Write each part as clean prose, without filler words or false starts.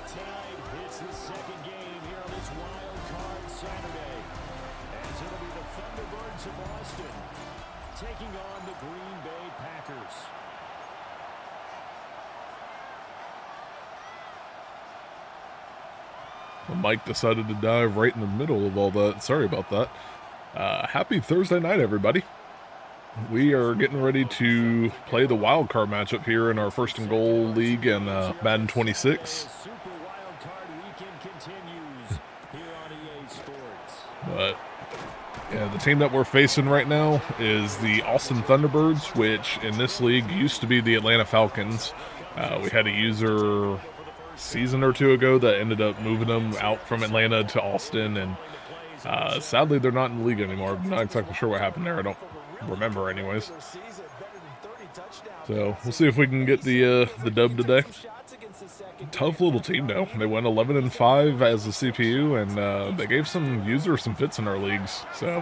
tide hits the second game here on this wild card Saturday, as it'll be the Thunderbirds of Austin taking on the Green Bay Packers. Well, Mike decided to dive right in the middle of all that. Sorry about that. Happy Thursday night, everybody. We are getting ready to play the wild card matchup here in our first and goal league in Madden 26. But yeah, the team that we're facing right now is the Austin Thunderbirds, which in this league used to be the Atlanta Falcons. We had a user a season or two ago that ended up moving them out from Atlanta to Austin, and sadly they're not in the league anymore. I'm not exactly sure what happened there. I don't remember anyways. So we'll see if we can get the dub today. Tough little team though. They went 11-5 as a CPU, and they gave some users some fits in our leagues. So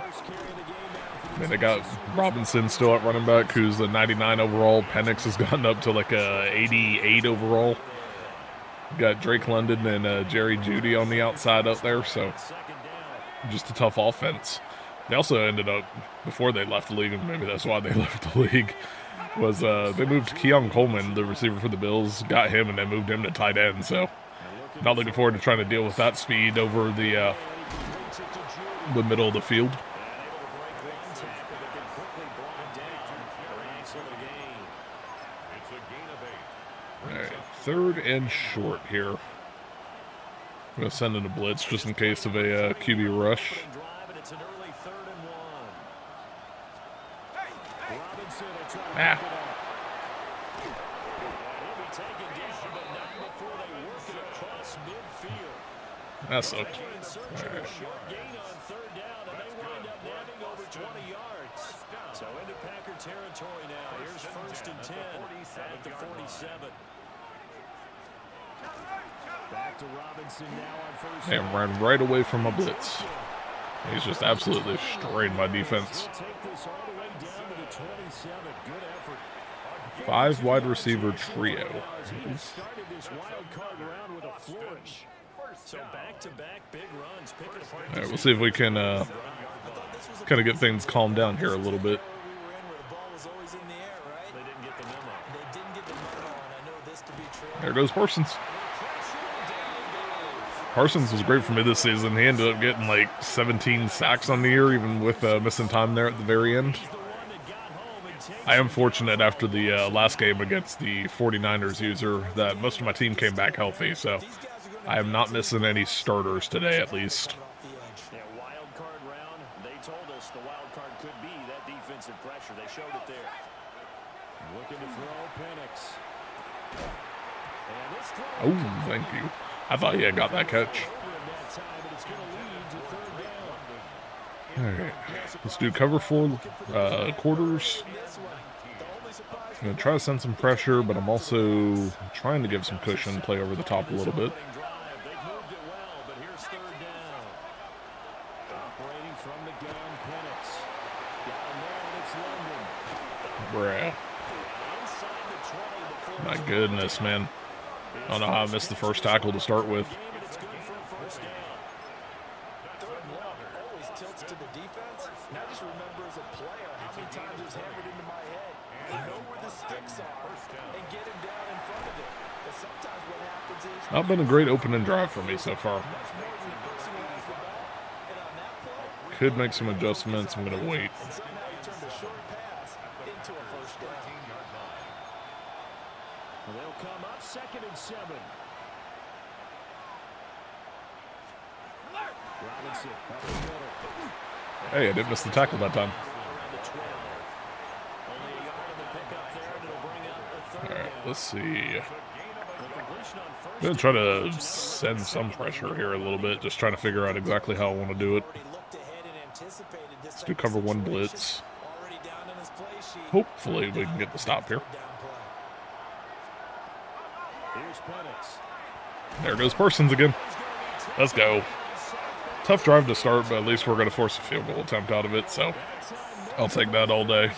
I mean, they got Robinson still at running back, who's a 99 overall. Penix has gotten up to like a 88 overall. Got Drake London and Jerry Jeudy on the outside up there, so just a tough offense. They also ended up, before they left the league, and maybe that's why they left the league, was they moved Keon Coleman, the receiver for the Bills, got him, and they moved him to tight end. So not looking forward to trying to deal with that speed over the middle of the field. All right, 3rd and short here. I'm going to send in a blitz just in case of a QB rush. Ah. That sucked. Right. So into Packer territory now. Here's 1st and 10 at the 47. Back to Robinson now on 1st. And ran right away from a blitz. He's just absolutely destroyed my defense. 5 wide receiver trio. All right, we'll see if we can kind of get things calmed down here a little bit. There goes Parsons. Parsons was great for me this season. He ended up getting like 17 sacks on the year, even with missing time there at the very end. I am fortunate after the last game against the 49ers user that most of my team came back healthy, so I am not missing any starters today at least. Yeah, wild card round, they told us the wild card could be that defensive pressure. They showed it there. Looking to throw Penix. Oh, thank you. I thought he had got that catch. All right, let's do cover 4 quarters. I'm going to try to send some pressure, but I'm also trying to give some cushion, play over the top a little bit. Bruh. My goodness, man. I don't know how I missed the first tackle to start with. Not been a great opening drive for me so far. Could make some adjustments. I'm going to wait. They'll come up 2nd and 7. Robinson up the middle. Hey, I didn't miss the tackle that time. All right, let's see. I'm going to try to send some pressure here a little bit, just trying to figure out exactly how I want to do it. Let's do cover 1 blitz. Hopefully we can get the stop here. There goes Parsons again. Let's go. Tough drive to start, but at least we're going to force a field goal attempt out of it, so I'll take that all day.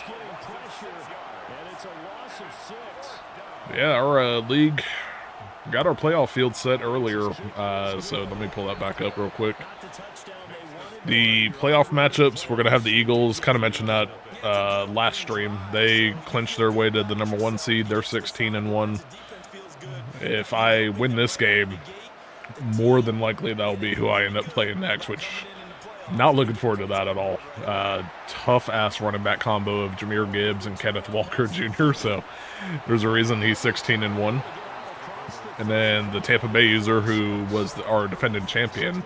Yeah, our league got our playoff field set earlier, so let me pull that back up real quick. The playoff matchups, we're going to have the Eagles, kind of mentioned that last stream. They clinched their way to the number 1 seed. They're 16-1. If I win this game, more than likely that'll be who I end up playing next, which not looking forward to that at all. Tough-ass running back combo of Jahmyr Gibbs and Kenneth Walker Jr., so there's a reason he's 16-1. And then the Tampa Bay user, who was our defending champion,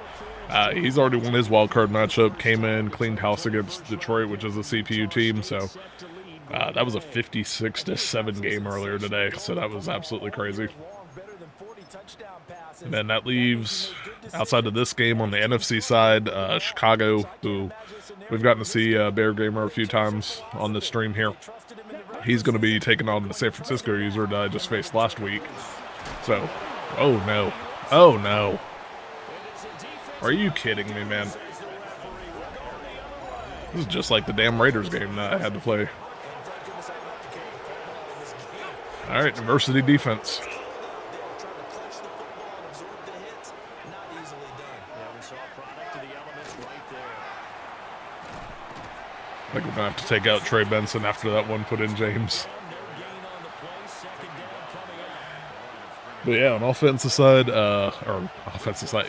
he's already won his wildcard matchup, came in, cleaned house against Detroit, which is a CPU team, so that was a 56-7 game earlier today, so that was absolutely crazy. And then that leaves, outside of this game on the NFC side, Chicago, who we've gotten to see Bear Gamer a few times on this stream here. He's going to be taking on the San Francisco user that I just faced last week. So, oh no. Are you kidding me, man? This is just like the damn Raiders game that I had to play. Alright, diversity defense. I think we're going to have to take out Trey Benson after that one, put in James. But yeah, on offensive side,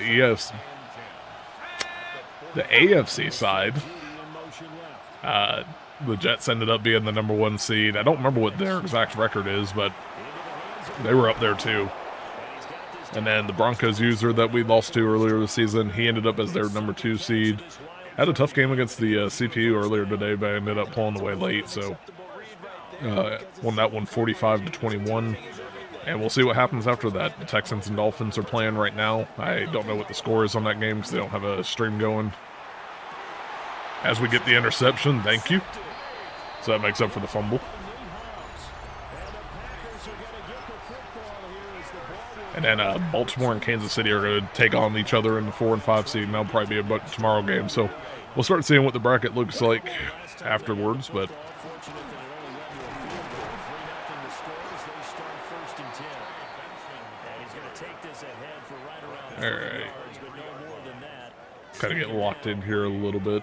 yes. The AFC side, the Jets ended up being the number 1 seed. I don't remember what their exact record is, but they were up there too. And then the Broncos user that we lost to earlier this season, he ended up as their number 2 seed. Had a tough game against the CPU earlier today, but I ended up pulling away late, so won that one 45-21. And we'll see what happens after that. The Texans and Dolphins are playing right now. I don't know what the score is on that game because they don't have a stream going. As we get the interception, thank you. So that makes up for the fumble. And then Baltimore and Kansas City are going to take on each other in the 4 and 5 seed, and that'll probably be a tomorrow game. So we'll start seeing what the bracket looks like afterwards, but... Alright. Kind of get locked in here a little bit.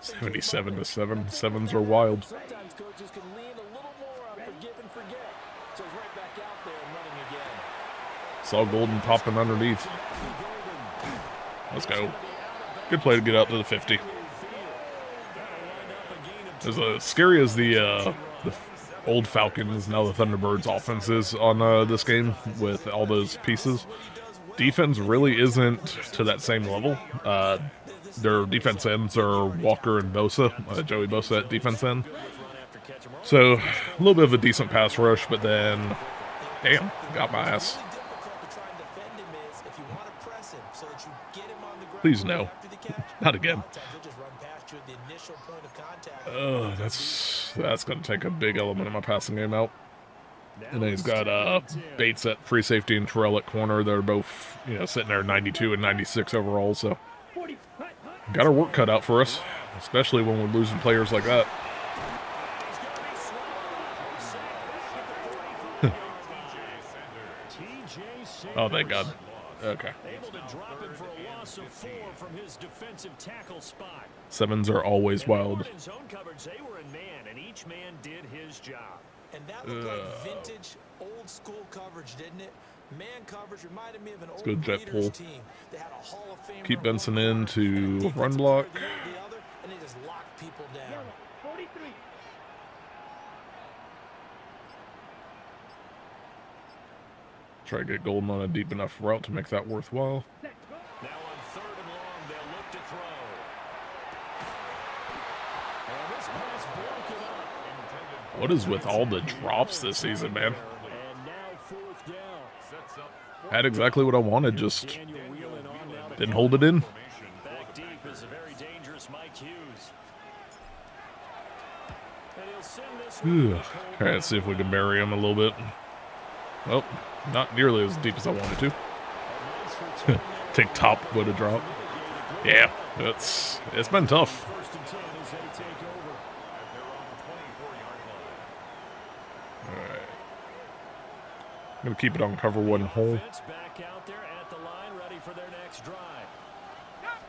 77-7. Sevens are wild. Saw Golden popping underneath. Let's go. Good play to get out to the 50. As scary as the old Falcons, now the Thunderbirds offense is on this game with all those pieces, defense really isn't to that same level. Their defense ends are Walker and Bosa, Joey Bosa at defense end. So, a little bit of a decent pass rush, but then, damn, got my ass. Please no. Not again. That's going to take a big element of my passing game out. And then he's got Bates at free safety and Terrell at corner. They're both, sitting there 92 and 96 overall. So got our work cut out for us, especially when we're losing players like that. Oh, thank God. Okay. Sevens are always wild. And that looked like vintage, old school coverage, didn't it? Man coverage reminded me of an old jet pull. team. They had a Hall of Famer. Keep Benson in to run block. And they just locked people down. 43. Try to get Golden on a deep enough route to make that worthwhile. Now on 3rd and long, they'll look to throw. And this pass broken up. What is with all the drops this season, man? And now 4th down. Had exactly what I wanted, just didn't hold it in. Back deep is a very dangerous Mike Hughes. And he'll send this one. All right, let's see if we can bury him a little bit. Well, not nearly as deep as I wanted to. Take top with a drop. Yeah, it's been tough. Gonna keep it on cover one hole. Back out there at the line, ready for their next drive.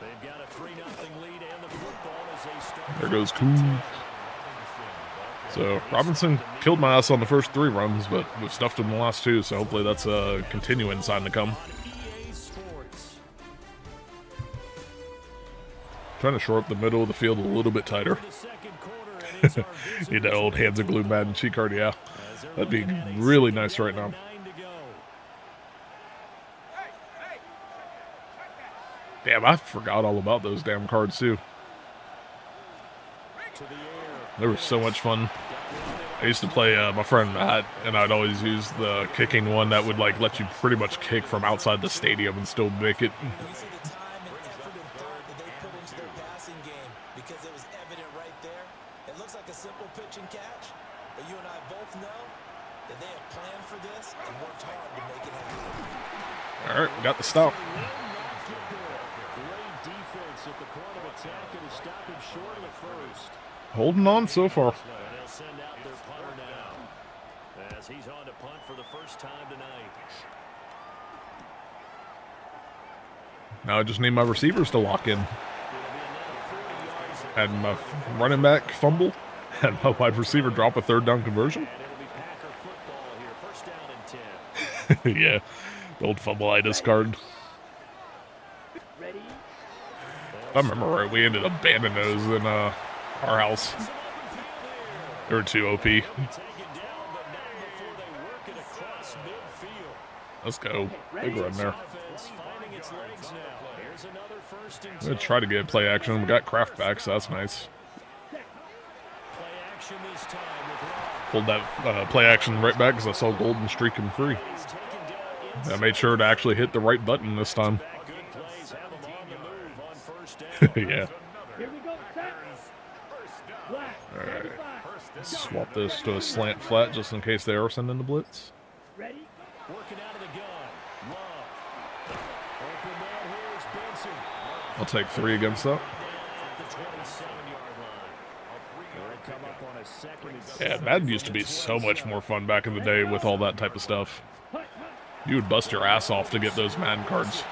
They've got a 3-0 lead and the football as they start. There goes Coon. So Robinson killed my ass on the first 3 runs, but we've stuffed him in the last 2, so hopefully that's a continuing sign to come. Trying to shore up the middle of the field a little bit tighter. Need that old hands are glued Madden cheat card, yeah. That'd be really nice right now. Damn, I forgot all about those damn cards too. They were so much fun. I used to play my friend Matt, and I'd always use the kicking one that would like let you pretty much kick from outside the stadium and still make it. All right, got the stop. Holding on so far. As he's on to punt for the first time tonight. Now I just need my receivers to lock in. Had my running back fumble, had my wide receiver drop a 3rd down conversion. Yeah, the old fumble I discard. If I remember right, we ended up banning those in our house. They were too OP. Let's go. Big run there. I'm going to try to get play action. We got Kraft back, so that's nice. Pulled that play action right back because I saw Golden streak him free. I made sure to actually hit the right button this time. Yeah. Alright. Swap this to a slant flat just in case they are sending the blitz. I'll take 3 against that. Yeah, Madden used to be so much more fun back in the day with all that type of stuff. You would bust your ass off to get those Madden cards.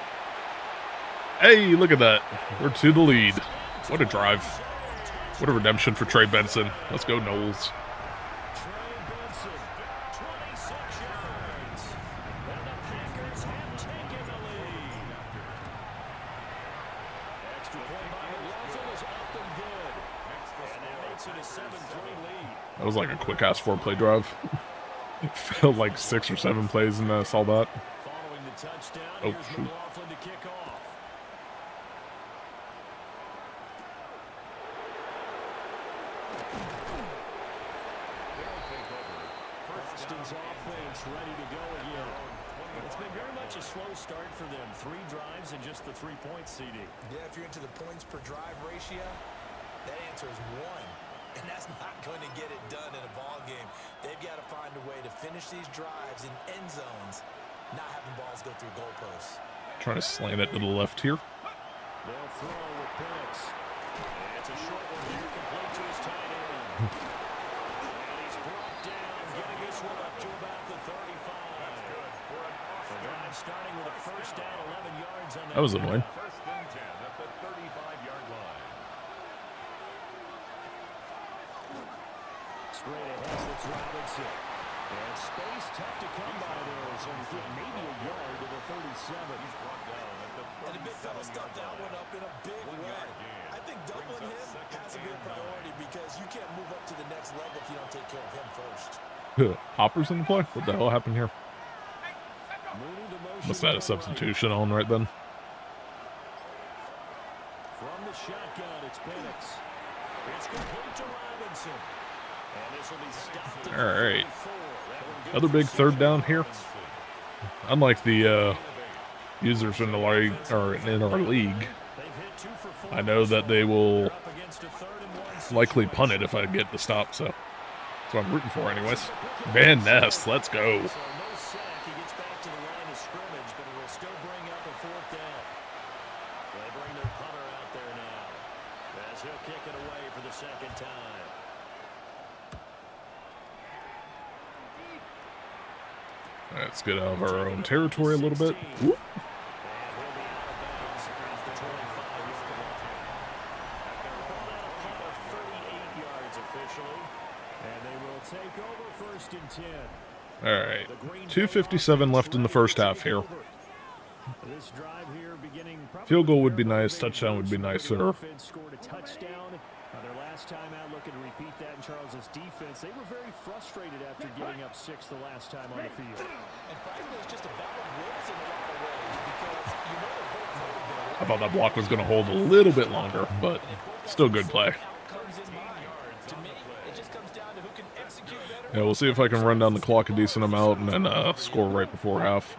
Hey, look at that. We're to the lead. What a drive. What a redemption for Trey Benson. Let's go, Knowles. That was like a quick-ass 4-play drive. It felt like 6 or 7 plays and I saw that. Oh, shoot. Austin's offense ready to go again. It's been very much a slow start for them. 3 drives and just the 3 points, CD. Yeah, if you're into the points per drive ratio, that answer is 1. And that's not going to get it done in a ball game. They've got to find a way to finish these drives in end zones, not having balls go through goalposts. Trying to slant it to the left here. They'll throw with Penix. It's a short one here, complete to his tight end. And he's brought down, getting this one up to about the 35. The drive starting with a first down, 11 yards on that was annoying. First and 10 at the 35-yard line. Straight ahead, it's Robinson. And space tough to come by there. So he's getting maybe a yard to the 37. He's brought down at the 37. And the big fella stuffed that one up in a big way. I think doubling him has to be a priority because you can't move up to the next level if you don't take care of him first. Hopper's in the play? What the hell happened here? Must have had a substitution on right then. From the shotgun, it's Penix. It's complete to Robinson. All right. Another big 3rd down here. Unlike the users in the league or in our league, I know that they will likely punt it if I get the stop. So that's what I'm rooting for, anyways. Van Ness, let's go. Let's get out of our own territory a little bit. Whoop. All right, 2:57 left in the first half here. Field goal would be nice. Touchdown would be nicer. Their last time out, looking to repeat that in Charles's defense. They were very frustrated after giving up 6 the last time on the field. And frankly, it's just a battle of wills in a lot of ways because you know they're both motivated. I thought that block was going to hold a little bit longer, but still good play. Outcomes in mind. To me, it just comes down to who can execute better. Yeah, we'll see if I can run down the clock a decent amount and then score right before half.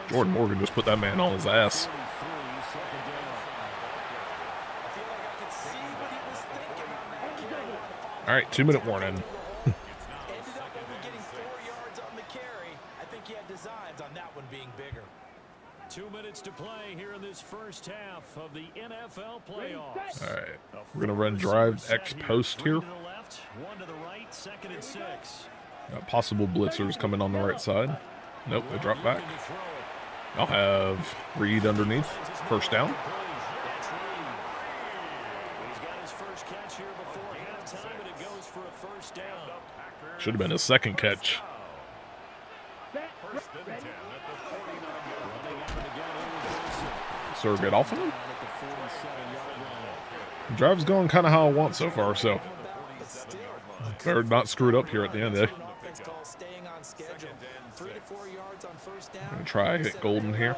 Jordan Morgan just put that man on his ass. All right, 2-minute warning. Ended up only getting 4 yards on the carry. I think he had designs on that one being bigger. 2 minutes to play here in this first half of the NFL playoffs. All right, we're gonna run drive X post here. 3 to the left, 1 to the right, 2nd and 6. Possible blitzers coming on the right side. Nope, they drop back. I'll have Reed underneath. First down. Should have been his second catch. Sir, get off of him. The drive's going kind of how I want so far, so better not screw it up here at the end, eh? I'm going to try hit Golden here.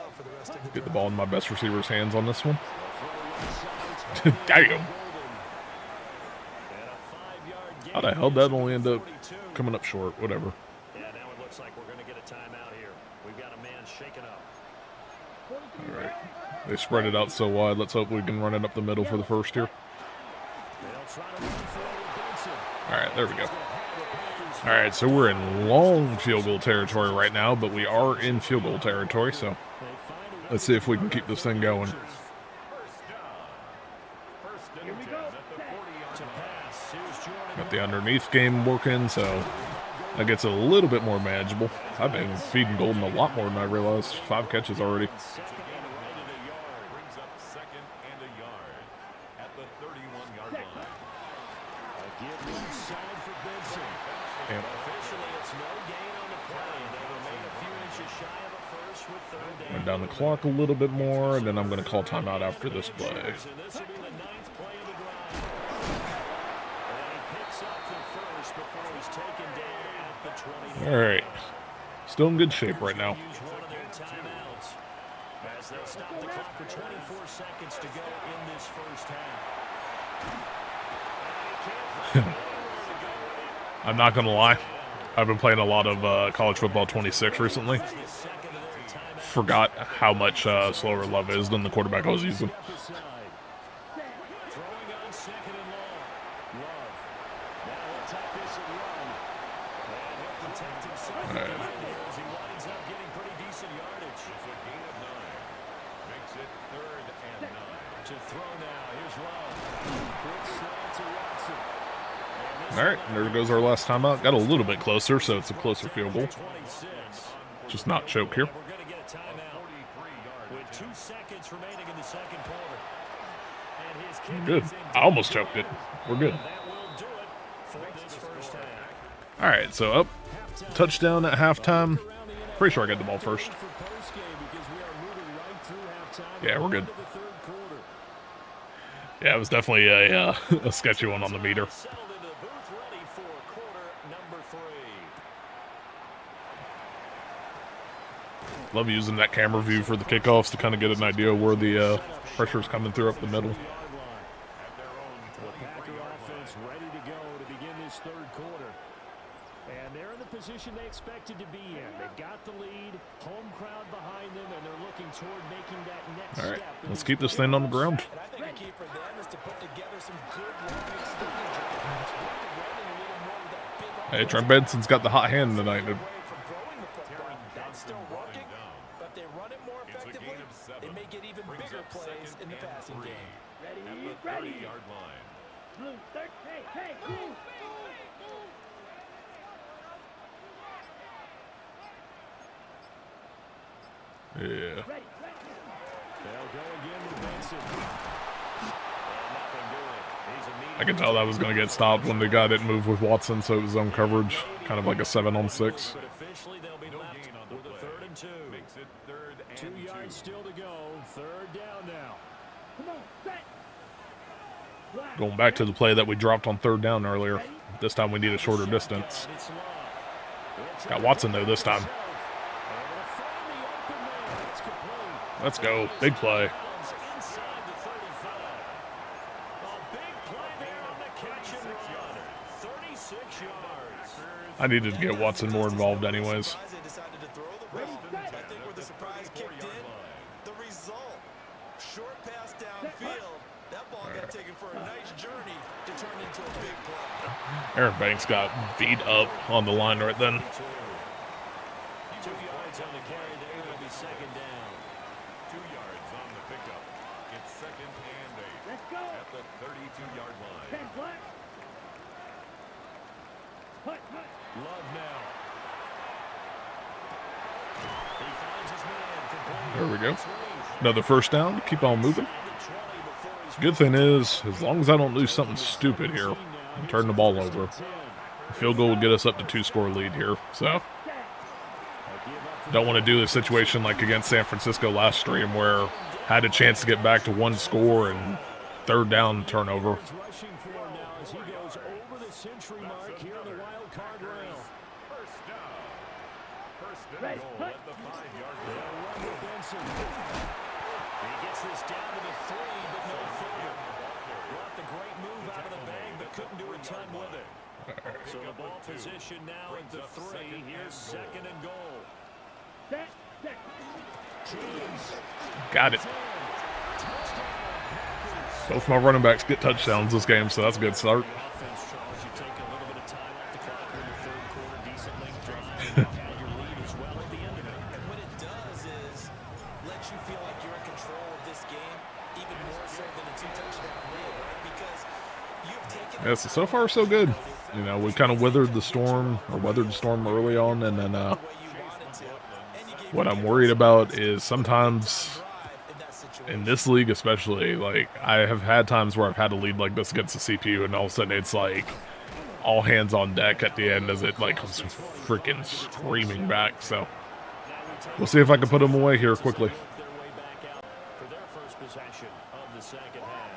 Get the ball in my best receiver's hands on this one. Damn. How the hell did that only end up coming up short? Whatever. Yeah, now it looks like we're going to get a timeout here. We've got a man shaken up. All right. They spread it out so wide. Let's hope we can run it up the middle for the first here. All right, there we go. All right, so we're in long field goal territory right now, but we are in field goal territory, so let's see if we can keep this thing going. Got the underneath game working, so that gets a little bit more manageable. I've been feeding Golden a lot more than I realized. 5 catches already. Run down the clock a little bit more, and then I'm going to call timeout after this play. All right. Still in good shape right now. I'm not going to lie. I've been playing a lot of College Football 26 recently. Forgot how much slower Love is than the quarterback I was using. All right, there goes our last timeout. Got a little bit closer, so it's a closer field goal. Just not choke here. Good. I almost choked it. We're good. All right, so up. Touchdown at halftime. Pretty sure I got the ball first. Yeah, we're good. Yeah, it was definitely a sketchy one on the meter. Love using that camera view for the kickoffs to kind of get an idea of where the pressure is coming through up the middle. And they're in the position they expected to be in. They've got the lead, home crowd behind them, and they're looking toward making that next step. All right, let's keep this thing on the ground. And I think the key for them is to put together some good long extended drives. Hey, Trent Benson's got the hot hand tonight. That's still working, but they run it more effectively. They may get even bigger plays in the passing game. Ready. 30-yard line. Yeah. They'll go again with Benson. Nothing doing. He's I could tell that was going to get stopped when the guy didn't move with Watson, so it was zone coverage, kind of like a 7-on-6. But officially they'll be left with a 3rd and 2. Makes it 3rd and 2 yards still to go. 3rd down now. Going back to the play that we dropped on 3rd down earlier. This time we need a shorter distance. Got Watson though this time. Let's go. Big play. I needed to get Watson more involved anyways. Aaron Banks got beat up on the line right then. 2 yards on the carry there. It'll be 2nd down. 2 yards on the pickup. It's 2nd and 8 at the 32-yard line. Love now. He finds his man. There we go. Another 1st down. Keep on moving. Good thing is, as long as I don't do something stupid here and turn the ball over, the field goal will get us up to 2-score lead here. So, don't want to do a situation like against San Francisco last stream where had a chance to get back to 1 score and 3rd down turnover. Rushing for him now as he goes over the century mark here in the wild card round. 1st down. 1st and goal at the 5-yard line. Benson. He gets this down to the 3, but no further. Brought the great move out of the bag, but couldn't do a ton with it. So the ball position now at the 3. Here's 2nd and goal. Got it. Both my running backs get touchdowns this game, so that's a good start. Offense, Charles, you take a little bit of time off the clock in the 3rd quarter, decent length drive, and had your lead as well at the end of it. And what it does is let you feel like you're in control of this game, even more so than a 2-touchdown lead, right? Because you've taken... Yeah, so far so good. You know, we kind of weathered the storm early on, and then what I'm worried about is sometimes in this league especially, like, I have had times where I've had a lead like this against the CPU, and all of a sudden it's like all hands on deck at the end as it like comes freaking screaming back. So we'll see if I can put them away here quickly. For their first possession of the 2nd half.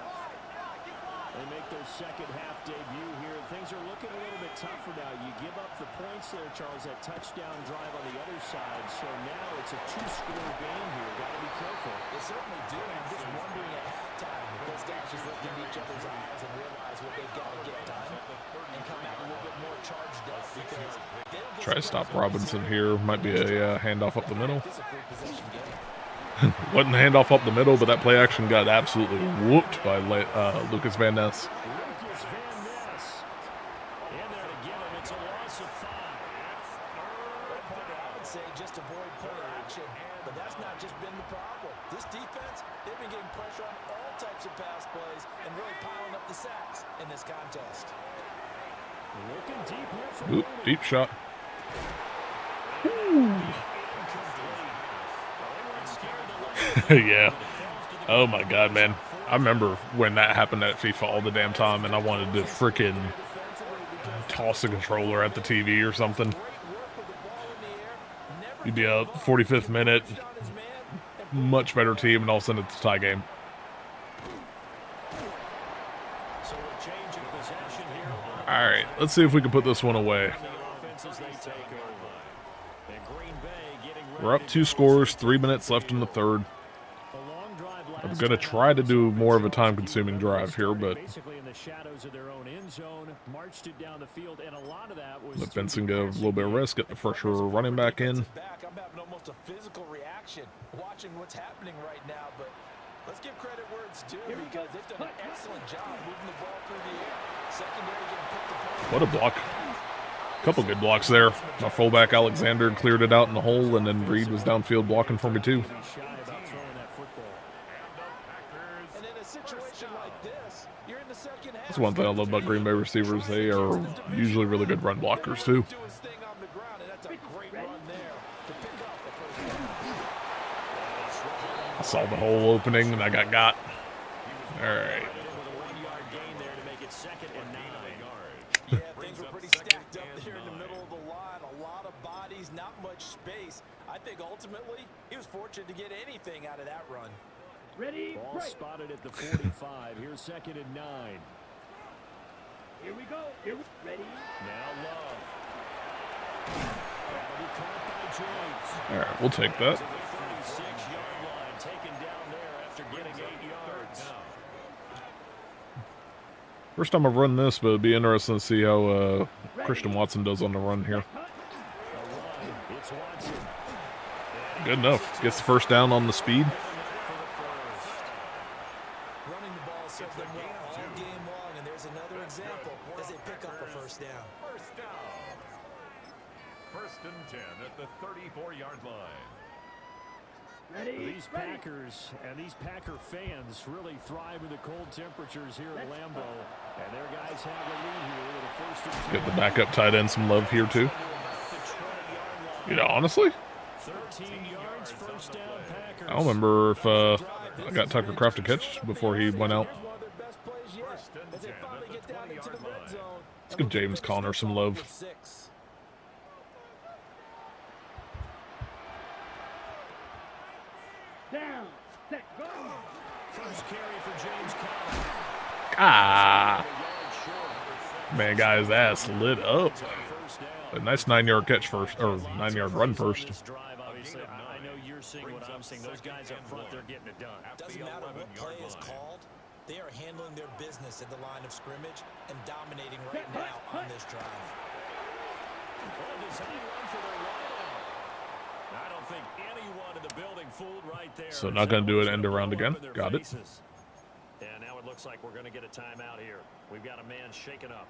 They make their 2nd half debut here. Things are looking a little bit tougher now. You give up the points there, Charles, that touchdown drive on the other side. So now it's a 2-score game here. Got to be careful. They certainly do, and I'm just wondering at halftime if those guys just look into each other's eyes and realize what they've got to get done and come out a little bit more charged up because they don't get Try to stop Robinson here. Might be a handoff up the middle. Wasn't a handoff up the middle, but that play action got absolutely whooped by Lucas Van Ness. Lucas Van Ness. In there to get him. It's a loss of 5. I would say just avoid play action, but that's not just been the problem. This defense, they've been getting pressure on all types of pass plays and really piling up the sacks in this contest. Looking deep here for Oop, Mooney. deep shot. Yeah. Oh my god, man. I remember when that happened at FIFA all the damn time, and I wanted to freaking toss the controller at the TV or something. You'd be up 45th minute, much better team, and all of a sudden it's a tie game. Alright, let's see if we can put this one away. We're up 2 scores, 3 minutes left in the 3rd. I'm going to try to do more of a time-consuming drive here, but let Benson get a little bit of rest, get the fresher running back in. I'm having almost a physical reaction watching what's happening right now, but let's give credit where it's due because they've done an excellent job moving the ball through the air. Secondary getting picked apart. What a block. Couple good blocks there. My fullback Alexander cleared it out in the hole, and then Reed was downfield blocking for me too. That's one thing I love about Green Bay receivers. They are usually really good run blockers too. Saw the whole opening and I got. All right. With a 1-yard gain there to make it 2nd and 9. Yeah, things were pretty stacked up there in the middle of the line. A lot of bodies, not much space. I think ultimately he was fortunate to get anything out of that run. Ready? Ball spotted at the 45. Here's 2nd and 9. Here we go. Ready? Now Love. That'll be caught by James. All right, we'll take that. To the 36-yard line, taken down there after getting 8 yards. First time I've run this, but it'd be interesting to see how Christian Watson does on the run here. It's Watson. Good enough. Gets the first down on the speed. Running the ball served them well all game long, and there's another example as they pick up a first down. First down. 1st and 10 at the 34-yard line. Ready? These Packers and these Packer fans really thrive in the cold temperatures here at Lambeau. And their guys have the lead here with a 1st and 10. Get the backup tight end some love here too. You know, honestly, 13 yards, 1st down Packers. I don't remember if I got Tucker Kraft to catch before he went out. One of their best plays yet as they finally get down into the red zone. Let's give James Conner some love. Down. Set. Go. First carry for James Conner. Ah, man, got his ass lit up. A nice 9-yard catch first, or 9-yard run first. This drive, obviously, I know you're seeing what I'm seeing. Those guys up front, they're getting it done. Doesn't matter what play is called. They are handling their business at the line of scrimmage and dominating right now on this drive. Does anyone for their wideout? I don't think anyone in the building fooled right there. So not going to do it end around again. Got it. And now it looks like we're going to get a timeout here. We've got a man shaken up.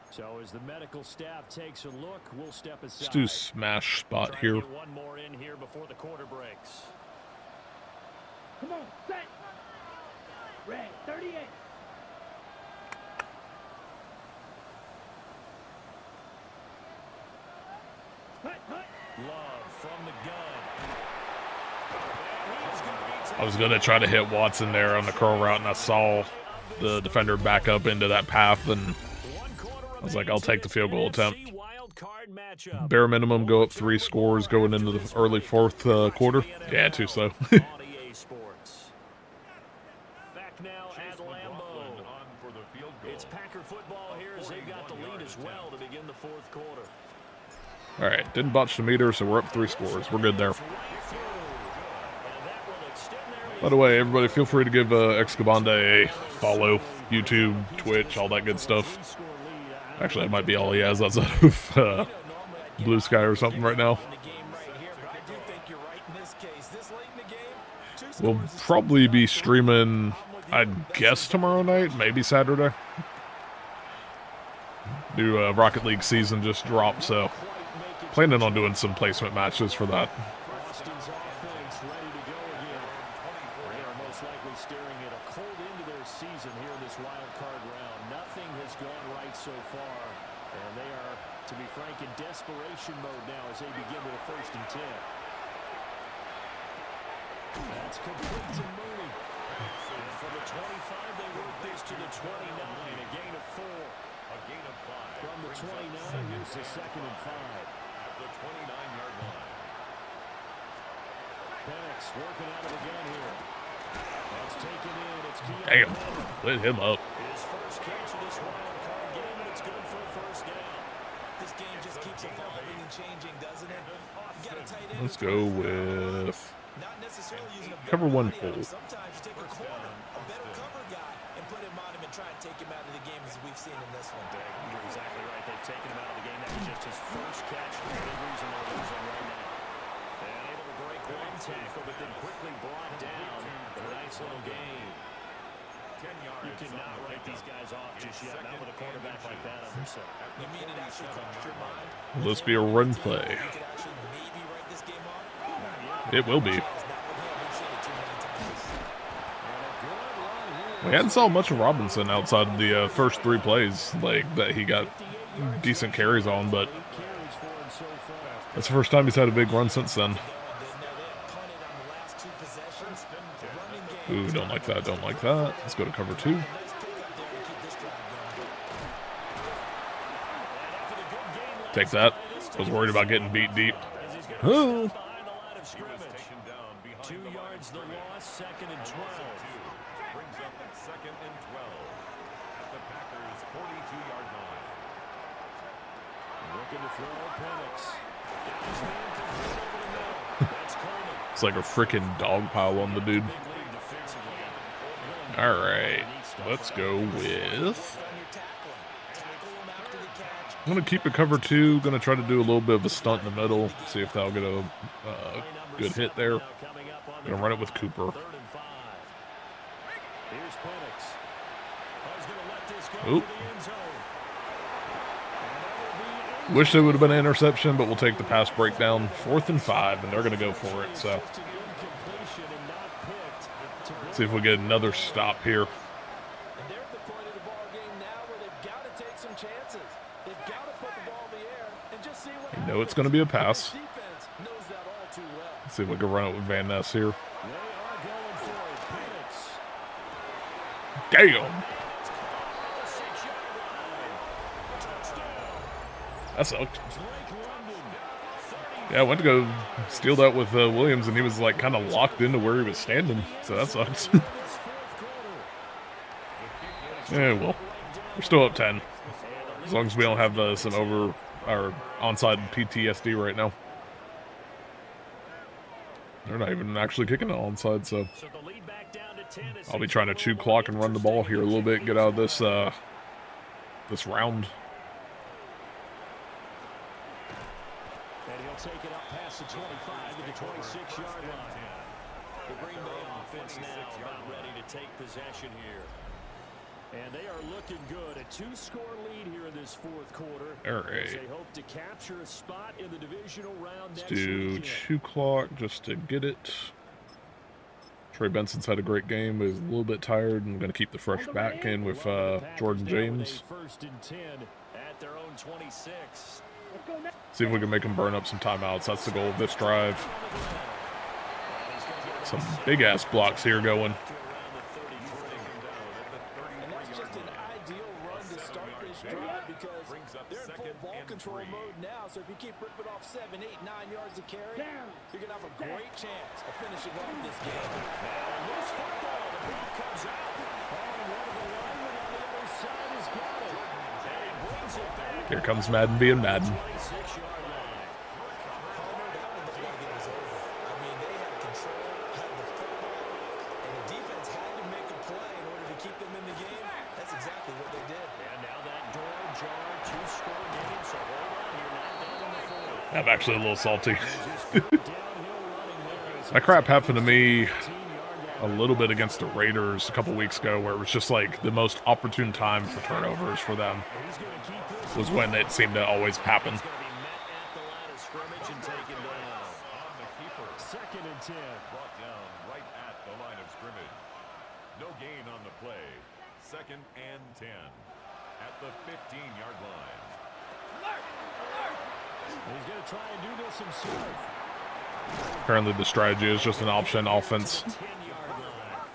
So as the medical staff takes a look, we'll step aside. Let's do smash spot Try to here. get one more in here before the quarter breaks. Come on. Set. Red. 38. Love from the gun. I was going to try to hit Watson there on the curl route, and I saw the defender back up into that path, and I was like, I'll take the field goal attempt. Bare minimum, go up 3 scores going into the early 4th quarter. Yeah, too slow. Back now at Lambeau. It's Packer football here as they've got the lead as well to begin the 4th quarter. All right, didn't botch the meter, so we're up 3 scores. We're good there. By the way, everybody, feel free to give Excabande a follow. YouTube, Twitch, all that good stuff. Actually, that might be all he has outside of Blue Sky or something right now. We'll probably be streaming, I'd guess, tomorrow night, maybe Saturday. New Rocket League season just dropped, so planning on doing some placement matches for that. Austin's offense ready to go again. They are most likely staring at a cold end to their season here in this wild card round. Nothing has gone right so far, and they are, to be frank, in desperation mode now as they begin with a 1st and 10. That's complete to Mooney. And from the 25, they work this to the 29, a gain of 4. A gain of 5. From the 29, here's the 2nd and 5. At the 29-yard line. Penix working out of the gun here. That's taken in. It's Keon. Damn, lit him up. His first catch of this wild card game, and it's good for a 1st down. This game just keeps evolving and changing, doesn't it? You got a tight end Let's who's go got with not necessarily using a cover big 1 body on him. pull. Sometimes you take a corner, a better cover guy, and put him on him and try and take him out of the game as we've seen in this one. You're exactly right. They've taken him out of the game. That was just his first catch. The big reason they're losing right now. And able to break one tackle, but then quickly brought down. A nice little game. 10 yards. You cannot write these guys off just yet. Not with a quarterback like that under center. You mean it actually crossed your mind? Will this be a run play? You could actually maybe write this game off? It will be. It's not with him. We've seen it too many times. We hadn't saw much of Robinson outside of the first 3 plays, like that he got decent carries on, but that's the first time he's had a big run since then. Now they have punted on the last 2 possessions. Ooh, don't like that, don't like that. Let's go to cover 2. Take that. I was worried about getting beat deep. Oh. 2 yards the loss, 2nd and 12. Brings up 2nd and 12 at the Packers' 42-yard line. Looking to throw Penix. That's Coleman. It's like a freaking dog pile on the dude. All right, let's go with... I'm going to keep it cover 2. Going to try to do a little bit of a stunt in the middle. See if that'll get a good hit there. Going to run it with Cooper. Oop. Wish it would have been an interception, but we'll take the pass breakdown. 4th and 5, and they're going to go for it. So, see if we get another stop here. You know it's going to be a pass. Let's see if we can run it with Van Ness here. Damn! That sucked. Yeah, I went to go steal that with Williams, and he was like kind of locked into where he was standing. So that sucks. Yeah, well, we're still up 10. As long as we don't have some over or onside PTSD right now. They're not even actually kicking it onside, so I'll be trying to chew clock and run the ball here a little bit, get out of this this round. And he'll take it up past the 25 to the 26-yard line. The Green Bay offense now about ready to take possession here. And they are looking good. A 2-score lead here in this 4th quarter. All right. They hope to capture a spot in the divisional round Let's next do weekend. chew clock just to get it. Trey Benson's had a great game, but he's a little bit tired. I'm going to keep the fresh back in with Jordan James. 1st and 10 at their own 26. See if we can make him burn up some timeouts. That's the goal of this drive. Some big-ass blocks here going. Control mode now, so if you keep ripping off 7, 8, 9 yards of carry, you're gonna have a great chance of finishing off this game. Loose football, the ball comes out. And one of the linemen on the other side has got it. And he brings it back. Here comes Madden being Madden. 26-yard line. I mean, they had control, had the football, and the defense had to make a play in order to keep them in the game. That's exactly what they did. And now that door jar, 2-score game, so hold on, you're not down in the 4th. I'm actually a little salty. That crap happened to me a little bit against the Raiders a couple weeks ago, where it was just like the most opportune time for turnovers for them was when it seemed to always happen. 2nd and 10. Brought down right at the line of scrimmage. No gain on the play. 2nd and 10 at the 15-yard line. He's going to try and do this himself. Apparently the strategy is just an option offense. 10-yard line.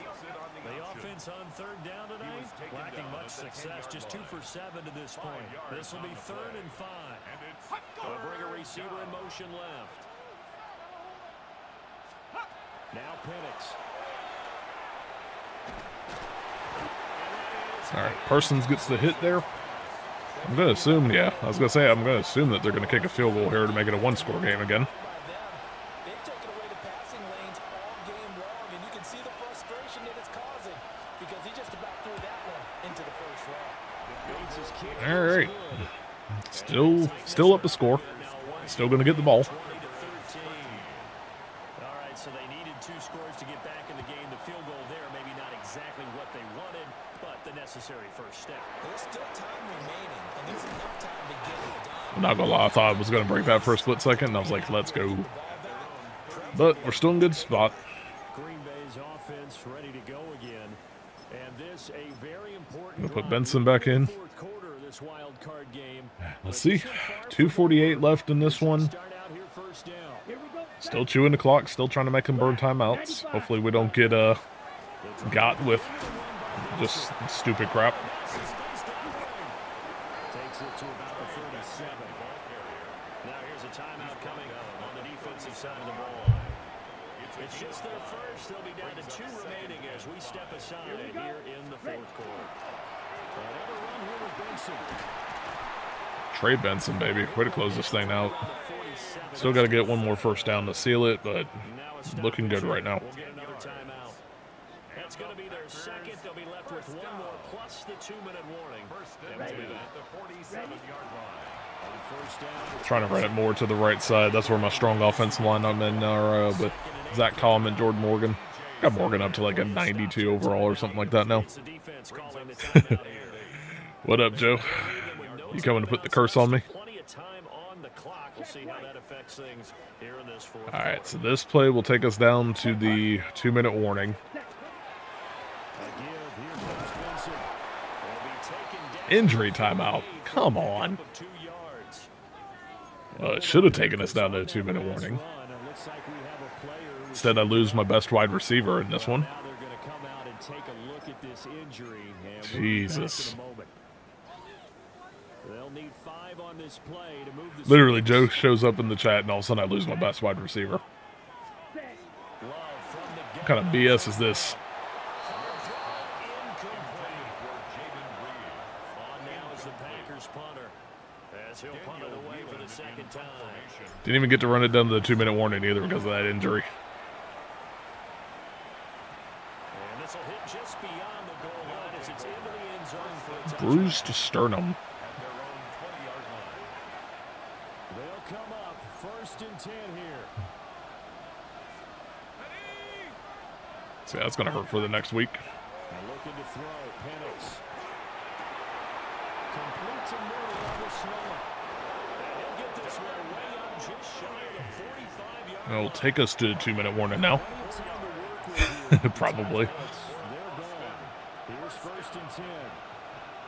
The offense on 3rd down tonight, lacking much success, just 2 for 7 to this point. This will be 3rd and 5. They'll bring a receiver in motion left. Now Penix. All right, Parsons gets the hit there. I'm going to assume, yeah, I was going to say, I'm going to assume that they're going to kick a field goal here to make it a 1-score game again. They've taken away the passing lanes all game long, and you can see the frustration that it's causing because he just about threw that one into the first round. All right. Still up a score. Still going to get the ball. 20-13. All right, so they needed 2 scores to get back in the game. The field goal there, maybe not exactly what they wanted, but the necessary first step. There's still time remaining, and there's enough time to get it done. I'm not going to lie, I thought I was going to break that for a split second, and I was like, let's go. But we're still in a good spot. Green Bay's offense ready to go again. And this a very important We'll put drive Benson back in. 4th quarter of this wild card game. Let's see. 2:48 left in this one. Start out here first down. Still chewing the clock, still trying to make them burn timeouts. Hopefully we don't get got with just stupid crap. Takes it to about the 37. Now here's a timeout coming on the defensive side of the ball. It's just their first. They'll be down to 2 remaining as we step aside here in the fourth quarter. Another run here with Benson. Trey Benson, baby. Way to close this thing out. Still got to get one more first down to seal it, but looking good right now. We'll get another timeout. That's going to be their second. They'll be left with one more plus the 2-minute warning. At the 47-yard line. On first down. Trying to run it more to the right side. That's where my strong offensive line I'm in with Zach Collum and Jordan Morgan. Got Morgan up to like a 92 overall or something like that now. It's the defense calling the timeout here. What up, Joe? You coming to put the curse on me? Plenty of time on the clock. We'll see how that affects things here in this fourth. All right, so this play will take us down to the 2-minute warning. Injury timeout. Come on. Well, it should have taken us down to a 2-minute warning. Instead, I lose my best wide receiver in this one. Jesus. Literally, Joe shows up in the chat, and all of a sudden I lose my best wide receiver. What kind of BS is this? Didn't even get to run it down to the 2-minute warning either because of that injury. Bruised sternum. They'll come up first and 10 here. See, that's going to hurt for the next week. Looking to throw, Penix. Completes a middle of the slow. He'll get this one way up just shy of the 45-yard line. It'll take us to the 2-minute warning now. Probably. Here's first and 10.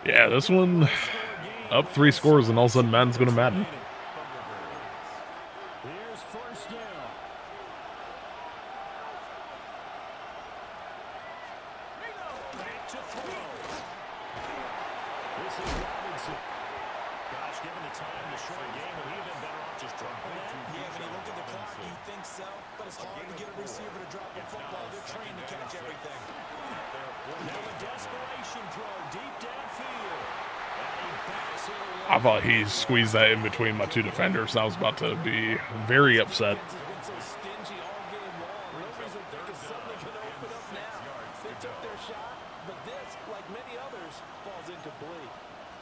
Yeah, this one up 3 scores, and all of a sudden Madden's going to Madden. Here's first down. Back to throw. This is Robinson. Gosh, given the time, the short game, would he have been better off just dropping that? Yeah, when you look at the clock, you think so, but it's hard to get a receiver to drop a football. They're trained to catch everything. Now a desperation throw deep downfield. I thought he squeezed that in between my 2 defenders. I was about to be very upset.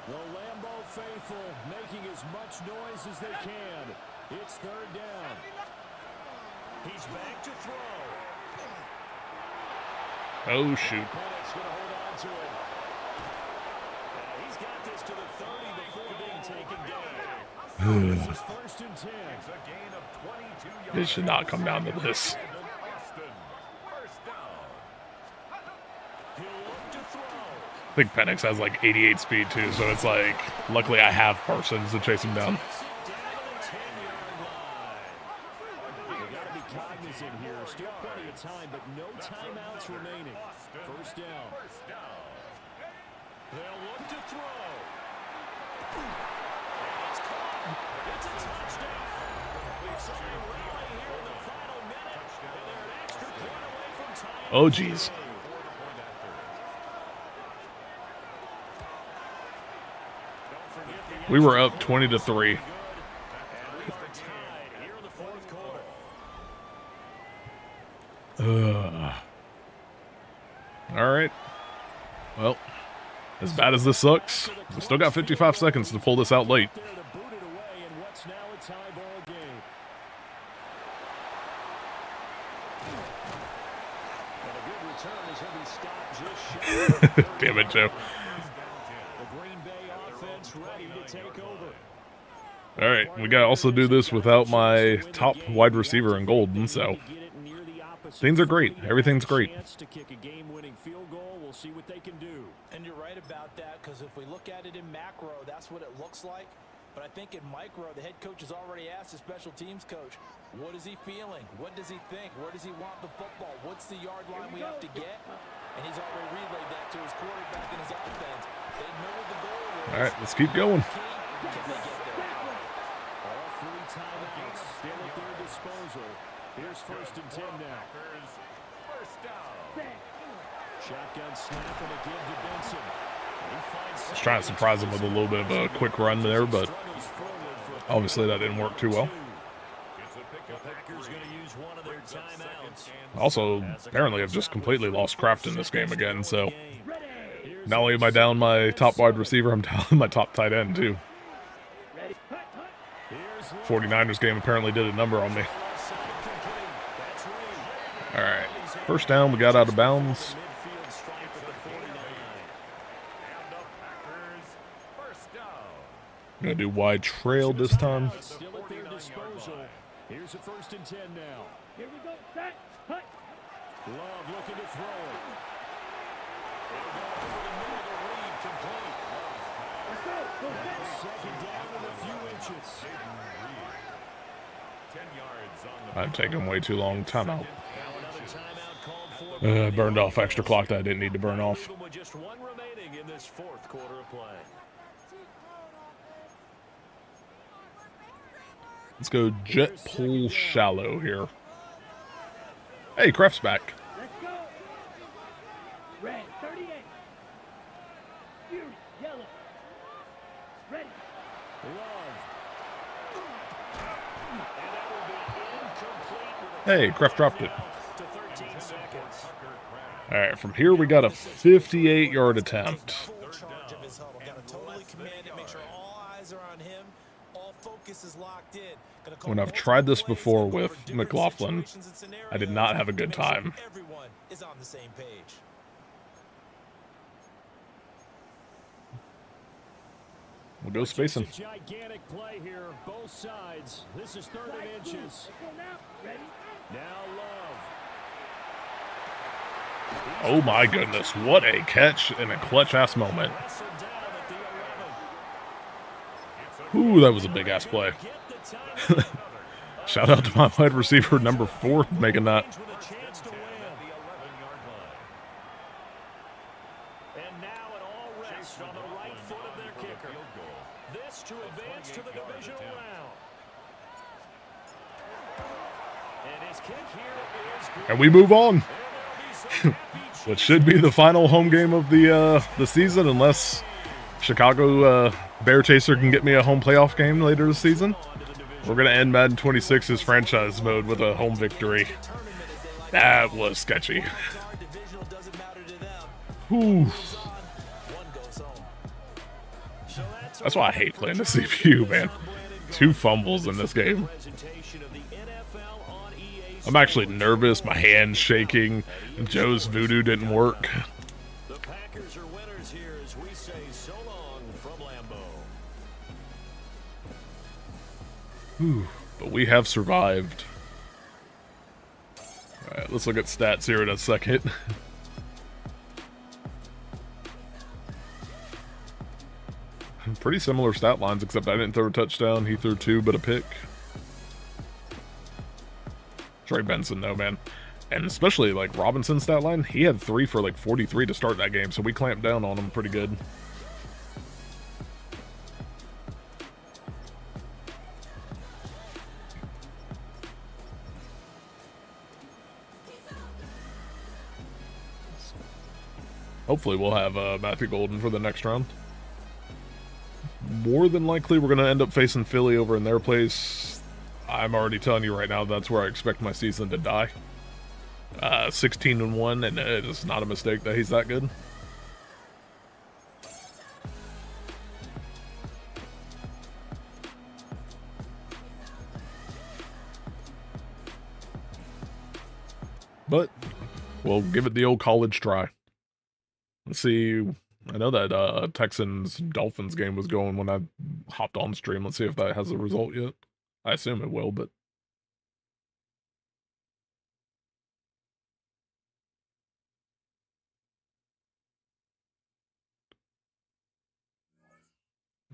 The Lambeau faithful making as much noise as they can. It's third down. He's back to throw. Oh, shoot. Penix going to hold on to it. He's got this to the 30 before being taken down. This is first and 10. It should not come down to this. He'll look to throw. I think Penix has like 88 speed too, so it's like, luckily I have Parsons to chase him down. Down to the 10-yard line. You've got to be cognizant here. Still plenty of time, but no timeouts remaining. First down. They'll look to throw. It's caught. It's a touchdown. So they rally here in the final minute, and they're an extra point away from tying. Oh, geez. We were up 20-3. All right. Well, as bad as this sucks, we still got 55 seconds to pull this out late. Damn it, Joe. All right, we got to also do this without my top wide receiver in Golden, so things are great. Everything's great. And you're right about that, because if we look at it in macro, that's what it looks like. But I think in micro, the head coach has already asked the special teams coach, what is he feeling? What does he think? Where does he want the football? What's the yard line we have to get? And he's already relayed that to his quarterback and his offense. They know what the goal is. All right, let's keep going. Can they get there? All 3 timeouts still at their disposal. Here's 1st and 10 now. First down. Shotgun snap and a give to Benson. Just trying to surprise him with a little bit of a quick run there, but obviously that didn't work too well. The Packers going to use one of their timeouts. Also, apparently I've just completely lost Kraft in this game again, so not only am I down my top wide receiver, I'm down my top tight end too. 49ers game apparently did a number on me. Alright, 1st down, we got out of bounds. Gonna do wide trail this time. Still at their disposal. Here's a 1st and 10 now. Here we go. Set. Hut. Love looking to throw it. It'll go over the middle of the read, complete. Let's go. Go set. 2nd down in a few inches. 10 yards on the I'm taking way too long. Timeout. Now another timeout called for. Burned off extra clock that I didn't need to burn off. Even with just 1 remaining in this 4th quarter of play. Let's go jet pull shallow here. Hey, Kraft's back. Let's go. Red 38. Fury yellow. Ready. Love. And that will be incomplete with Hey, Kraft dropped it. to 13 seconds. All right, from here we got a 58-yard attempt. Full charge of his huddle. Got to totally command it, make sure all eyes are on him. All focus is locked in. Gonna call When I've multiple tried this plays, before gonna go with over different McLaughlin, situations and I did not have a good make sure time. Everyone is on the same page. We'll go spacing. It's a gigantic play here, both sides. This is 3rd and inches. Let's go now. Ready. Now Love. Oh my goodness, what a catch in a clutch-ass moment. Wrestled down at the 11. Ooh, that was a big-ass play. Get the timeout. Shout out to my wide receiver, number 4, making that. With a chance to win. And now it all rests on the right foot of their kicker. This to advance to the divisional round. And his kick here is good. And we move on. And there'll be some happy What should be the final home game of the season, unless Chicago Bear Chaser can get me a home playoff game later this season. We're going to end Madden 26's franchise mode with a home victory. That was sketchy. Whew. That's why I hate playing the CPU, man. 2 fumbles in this game. I'm actually nervous. My hand's shaking. Joe's voodoo didn't work. The Packers are winners here as we say so long from Lambeau. Whew. But we have survived. Alright, let's look at stats here in a second. Pretty similar stat lines, except I didn't throw a touchdown. He threw 2, but a pick. Trey Benson, though, man. And especially, like, Robinson's stat line, he had 3 for, like, 43 to start that game, so we clamped down on him pretty good. Hopefully we'll have Matthew Golden for the next round. More than likely, we're going to end up facing Philly over in their place. I'm already telling you right now, that's where I expect my season to die. 16-1, and it is not a mistake that he's that good. But we'll give it the old college try. Let's see. I know that Texans-Dolphins game was going when I hopped on stream. Let's see if that has a result yet. I assume it will, but...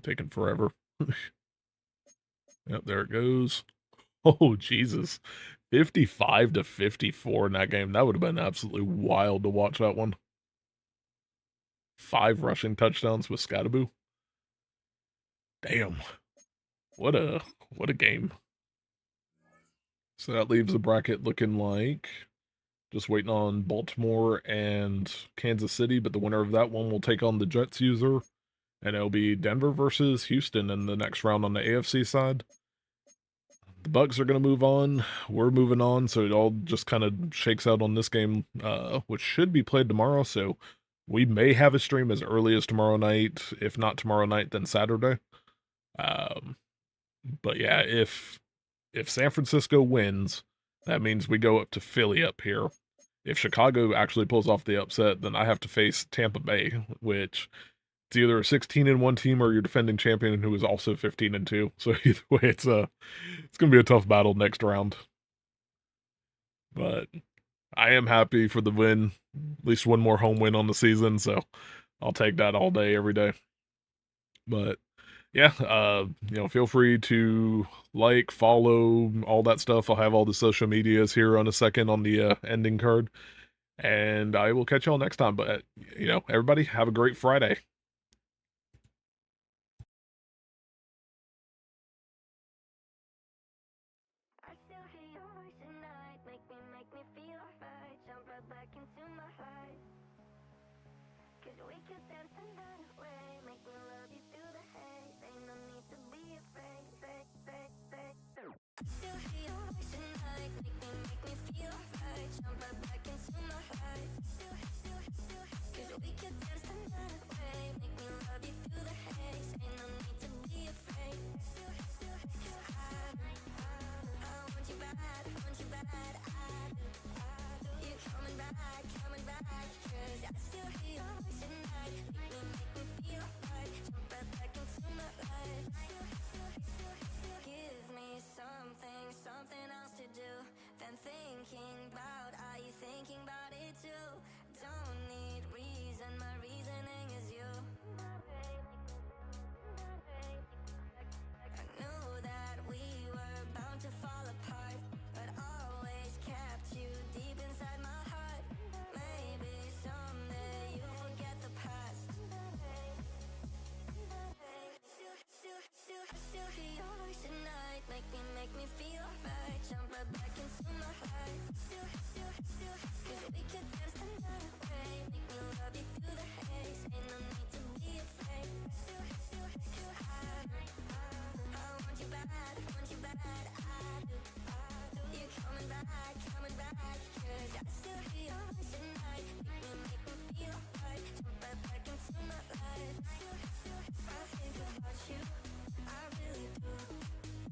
taking forever. Yep, there it goes. Oh, Jesus. 55-54 in that game. That would have been absolutely wild to watch that one. 5 rushing touchdowns with Scattaboo. Damn. What a game. So that leaves the bracket looking like just waiting on Baltimore and Kansas City, but the winner of that one will take on the Jets user, and it'll be Denver versus Houston in the next round on the AFC side. The Bucks are going to move on. We're moving on, so it all just kind of shakes out on this game, which should be played tomorrow. So we may have a stream as early as tomorrow night. If not tomorrow night, then Saturday. But yeah, if San Francisco wins, that means we go up to Philly up here. If Chicago actually pulls off the upset, then I have to face Tampa Bay, which it's either a 16-1 team or your defending champion who is also 15-2. So either way, it's gonna be a tough battle next round. But I am happy for the win. At least one more home win on the season, so I'll take that all day, every day. But yeah, feel free to like, follow, all that stuff. I'll have all the social medias here on a second on the ending card. And I will catch y'all next time. But, everybody have a great Friday. I still hear your voice at night, make me feel alright, jump right back into my life. 'Cause we could dance the night away, make me love you through the haze, ain't no need to be afraid, I still hear your voice at night, make me feel alright, jump right back into my life. 'Cause we could dance the night away, make me love you through the haze, ain't no need to be afraid. I want you bad, I do. You coming back, 'cause I still hear your voice at night, make me feel right, jump right back into my life. Give me something else to do than thinking about, are you thinking about it too? Don't need reason, my reasoning is you. I knew that we were bound to fall apart, but always kept you deep inside my heart. Maybe someday you'll forget the past. Still hear your